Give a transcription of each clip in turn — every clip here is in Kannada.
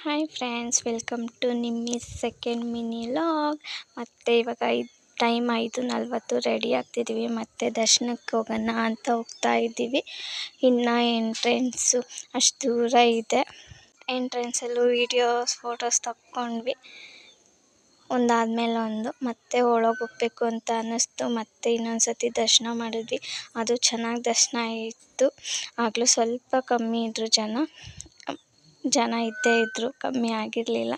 ಹಾಯ್ ಫ್ರೆಂಡ್ಸ್, ವೆಲ್ಕಮ್ ಟು ನಿಮ್ಮಿ ಸೆಕೆಂಡ್ ಮಿನಿ ಲಾಗ್. ಮತ್ತು ಇವಾಗ ಟೈಮ್ 5:40 ರೆಡಿ ಆಗ್ತಿದ್ದೀವಿ. ಮತ್ತು ದರ್ಶನಕ್ಕೆ ಹೋಗೋಣ ಅಂತ ಹೋಗ್ತಾ ಇದ್ದೀವಿ. ಇನ್ನು ಎಂಟ್ರೆನ್ಸು ಅಷ್ಟು ದೂರ ಇದೆ. ಎಂಟ್ರೆನ್ಸಲ್ಲೂ ವೀಡಿಯೋಸ್ ಫೋಟೋಸ್ ತಕ್ಕೊಂಡ್ವಿ, ಒಂದಾದ್ಮೇಲೆ ಒಂದು. ಮತ್ತೆ ಒಳಗೆ ಹೋಗ್ಬೇಕು ಅಂತ ಅನ್ನಿಸ್ತು. ಮತ್ತೆ ಇನ್ನೊಂದು ಸತಿ ದರ್ಶನ ಮಾಡಿದ್ವಿ, ಅದು ಚೆನ್ನಾಗಿ ದರ್ಶನ ಆಯಿತು. ಆಗಲೂ ಸ್ವಲ್ಪ ಕಮ್ಮಿ ಇದ್ದರು ಜನ ಇದ್ದೇ ಇದ್ದರು, ಕಮ್ಮಿ ಆಗಿರಲಿಲ್ಲ.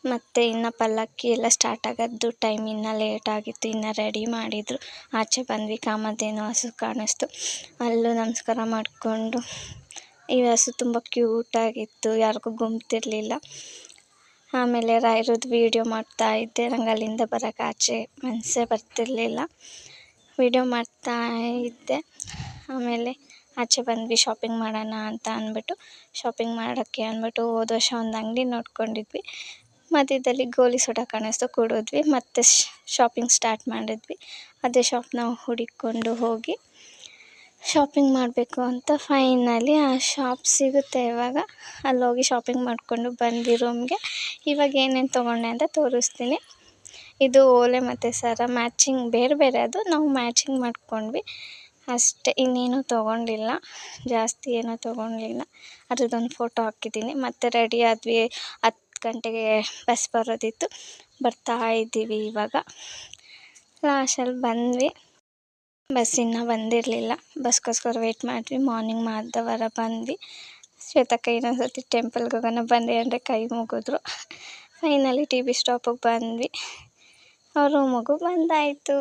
ಮತ್ತು ಇನ್ನು ಪಲ್ಲಕ್ಕಿ ಎಲ್ಲ ಸ್ಟಾರ್ಟ್ ಆಗೋದು ಟೈಮ್ ಇನ್ನೂ ಲೇಟ್ ಆಗಿತ್ತು. ಇನ್ನು ರೆಡಿ ಮಾಡಿದರು. ಆಚೆ ಬಂದ್ವಿ, ಕಾಮಧೇನು ಹಸು ಕಾಣಿಸ್ತು, ಅಲ್ಲೂ ನಮಸ್ಕಾರ ಮಾಡಿಕೊಂಡು. ಈ ಹಸು ತುಂಬ ಕ್ಯೂಟಾಗಿತ್ತು, ಯಾರಿಗೂ ಗುಮ್ತಿರಲಿಲ್ಲ. ಆಮೇಲೆ ರಾಯರದ್ದು ವೀಡಿಯೋ ಮಾಡ್ತಾ ಇದ್ದೆ. ನಂಗೆ ಅಲ್ಲಿಂದ ಬರೋಕ್ಕೆ ಆಚೆ ಮನಸ್ಸೇ ಬರ್ತಿರಲಿಲ್ಲ, ವೀಡಿಯೋ ಮಾಡ್ತಾ ಇದ್ದೆ. ಆಮೇಲೆ ಆಚೆ ಬಂದ್ವಿ, ಶಾಪಿಂಗ್ ಮಾಡೋಣ ಅಂತ ಅಂದ್ಬಿಟ್ಟು. ಶಾಪಿಂಗ್ ಮಾಡೋಕ್ಕೆ ಅಂದ್ಬಿಟ್ಟು ಹೋದ ವರ್ಷ ಒಂದು ಅಂಗಡಿ ನೋಡ್ಕೊಂಡಿದ್ವಿ. ಮಧ್ಯದಲ್ಲಿ ಗೋಲಿ ಸೋಡಾ ಕಾಣಿಸ್ತು, ಕುಡಿದ್ವಿ. ಮತ್ತು ಶಾಪಿಂಗ್ ಸ್ಟಾರ್ಟ್ ಮಾಡಿದ್ವಿ. ಅದೇ ಶಾಪ್ನ ಹುಡುಕೊಂಡು ಹೋಗಿ ಶಾಪಿಂಗ್ ಮಾಡಬೇಕು ಅಂತ ಫೈನಲಿ ಆ ಶಾಪ್ ಸಿಗುತ್ತೆ ಇವಾಗ. ಅಲ್ಲೋಗಿ ಶಾಪಿಂಗ್ ಮಾಡಿಕೊಂಡು ಬಂದು ರೂಮ್ಗೆ. ಇವಾಗ ಏನೇನು ತೊಗೊಂಡೆ ಅಂತ ತೋರಿಸ್ತೀನಿ. ಇದು ಓಲೆ ಮತ್ತು ಸರ ಮ್ಯಾಚಿಂಗ್ ಬೇರೆ ಬೇರೆ, ಅದು ನಾವು ಮ್ಯಾಚಿಂಗ್ ಮಾಡ್ಕೊಂಡ್ವಿ ಅಷ್ಟೇ. ಇನ್ನೇನು ತೊಗೊಂಡಿಲ್ಲ, ಜಾಸ್ತಿ ಏನೂ ತೊಗೊಂಡಿಲ್ಲ. ಅದ್ರದ್ದೊಂದು ಫೋಟೋ ಹಾಕಿದ್ದೀನಿ. ಮತ್ತು ರೆಡಿ ಆದ್ವಿ. 10 ಗಂಟೆಗೆ ಬಸ್ ಬರೋದಿತ್ತು, ಬರ್ತಾ ಇದ್ದೀವಿ ಇವಾಗ. ಲಾಸ್ಟಲ್ಲಿ ಬಂದ್ವಿ. ಬಸ್ ಇನ್ನೂ ಬಂದಿರಲಿಲ್ಲ, ಬಸ್ಗೋಸ್ಕರ ವೆಯ್ಟ್ ಮಾಡಿದ್ವಿ. ಮಾರ್ನಿಂಗ್ ಮಾದವರ ಬಂದ್ವಿ. ಶ್ವೇತಕ್ಕ ಇನ್ನೊಂದು ಸರ್ತಿ ಟೆಂಪಲ್ಗೆ ಹೋಗೋಣ ಬಂದೆ ಅಂದರೆ ಕೈ ಮುಗಿದ್ರು. ಫೈನಲಿ ಟಿ ಬಿ ಸ್ಟಾಪಿಗೆ ಬಂದ್ವಿ. ಅವ್ರ ರೂಮಿಗೂ ಬಂದಾಯಿತು.